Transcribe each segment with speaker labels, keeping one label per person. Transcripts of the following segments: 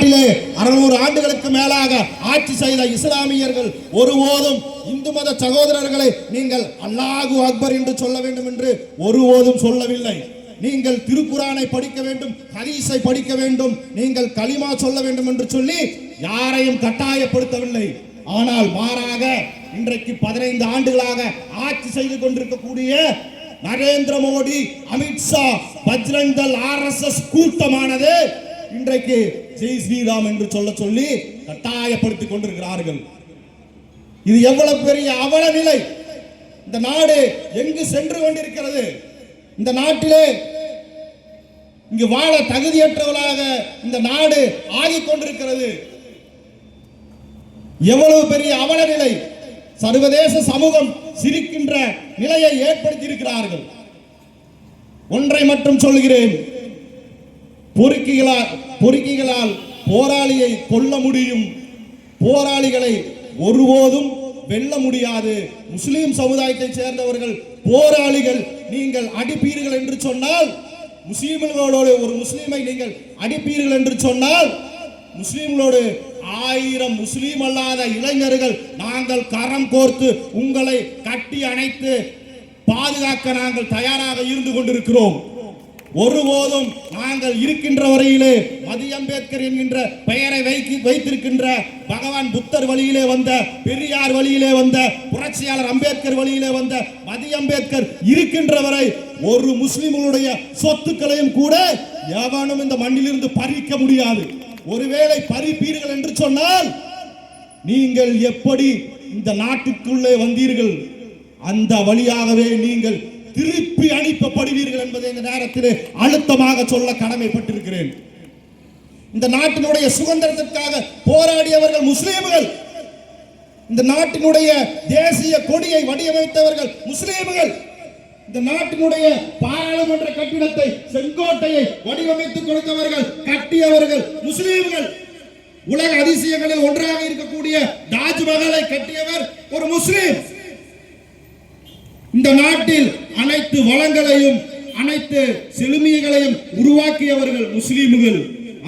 Speaker 1: நாட்டிலே 600 ஆண்டுகளுக்கு மேலாக ஆட்சி செய்த இஸ்லாமியர்கள் ஒருபோதும் இந்து மத சகோதரர்களை நீங்கள் அல்லாஹு அக்பர் என்று சொல்ல வேண்டும் என்று ஒருபோதும் சொல்லவில்லை. நீங்கள் திருக்குரானை படிக்க வேண்டும், ஹதீஸை படிக்க வேண்டும், நீங்கள் கலிமா சொல்ல வேண்டும் என்று சொல்லி யாரையும் கட்டாயப்படுத்தவில்லை. ஆனால் மாறாக இன்றைக்கு 15 ஆண்டுகளாக ஆட்சி செய்து கொண்டிருக்கக்கூடிய நரேந்திர மோடி, அமித்ஷா, பஜ்ரங் தள், RSS கூட்டமானது இன்றைக்கு ஜெய் ஸ்ரீராம் என்று சொல்லி கட்டாயப்படுத்திக் கொண்டிருக்கிறார்கள். இது எவ்வளவு பெரிய அவல நிலை! இந்த நாடு எங்கு சென்று கொண்டிருக்கிறது? இந்த நாட்டிலே இங்கு வாழ தகுதியற்றவர்களாக இந்த நாடு ஆகிக் கொண்டிருக்கிறது. எவ்வளவு பெரிய அவல நிலை! சர்வதேச சமூகம் சிரிக்கின்ற நிலையை ஏற்படுத்தி இருக்கிறார்கள். ஒன்றை மட்டும் சொல்கிறேன், பொறுக்கிகளால் போராளியை கொல்ல முடியும், போராளிகளை ஒருபோதும் வெல்ல முடியாது. முஸ்லிம் சமுதாயத்தை சேர்ந்தவர்கள் போராளிகள். நீங்கள் அடிப்பீர்கள் என்று சொன்னால், முஸ்லிம்களோடு ஒரு முஸ்லிமை நீங்கள் அடிப்பீர்கள் என்று சொன்னால், முஸ்லிம்களோடு 1000 முஸ்லிம் அல்லாத இளைஞர்கள் நாங்கள் கரம் கோர்த்து உங்களை கட்டி அணைத்து பாதுகாக்க நாங்கள் தயாராக இருந்து கொண்டிருக்கிறோம். ஒருபோதும் நாங்கள் இருக்கின்ற வரையிலே மதி அம்பேத்கர் என்கின்ற பெயரை வைத்திருக்கின்ற பகவான் புத்தர் வழியிலே வந்த, பெரியார் வழியிலே வந்த, புரட்சியாளர் அம்பேத்கர் வழியிலே வந்த மதி அம்பேத்கர் இருக்கின்ற வரை ஒரு முஸ்லிம்களுடைய சொத்துக்களையும் கூட எவனும் இந்த மண்ணிலிருந்து பறிக்க முடியாது. ஒருவேளை பறிப்பீர்கள் என்று சொன்னால், நீங்கள் எப்படி இந்த நாட்டுக்குள்ளே வந்தீர்கள் அந்த வழியாகவே நீங்கள் திருப்பி அனுப்பப்படுவீர்கள் என்பதை இந்த நேரத்தில் அழுத்தமாக சொல்ல கடமைப்பட்டிருக்கிறேன். இந்த நாட்டினுடைய சுதந்திரத்திற்காக போராடியவர்கள் முஸ்லிம்கள். இந்த நாட்டினுடைய தேசிய கொடியை வடிவமைத்தவர்கள் முஸ்லிம்கள். இந்த நாட்டினுடைய பாராளுமன்ற கட்டிடத்தை, செங்கோட்டையை வடிவமைத்துக் கொடுத்தவர்கள், கட்டியவர்கள் முஸ்லிம்கள். உலக அதிசயங்களில் ஒன்றாக இருக்கக்கூடிய தாஜ்மஹாலை கட்டியவர் ஒரு முஸ்லிம். இந்த நாட்டில் அனைத்து வளங்களையும் அனைத்து செழுமைகளையும் உருவாக்கியவர்கள் முஸ்லிம்கள்.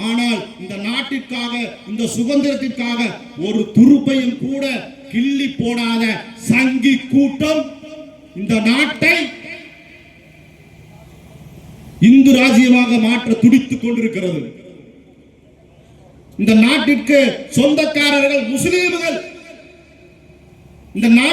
Speaker 1: ஆனால் இந்த நாட்டிற்காக, இந்த சுதந்திரத்திற்காக ஒரு துருப்பையும் கூட கிள்ளி போடாத சங்கி கூட்டம் இந்த நாட்டை இந்து ராஜ்யமாக மாற்ற துடித்துக் கொண்டிருக்கிறது. இந்த நாட்டிற்கு சொந்தக்காரர்கள் முஸ்லிம்கள். இந்த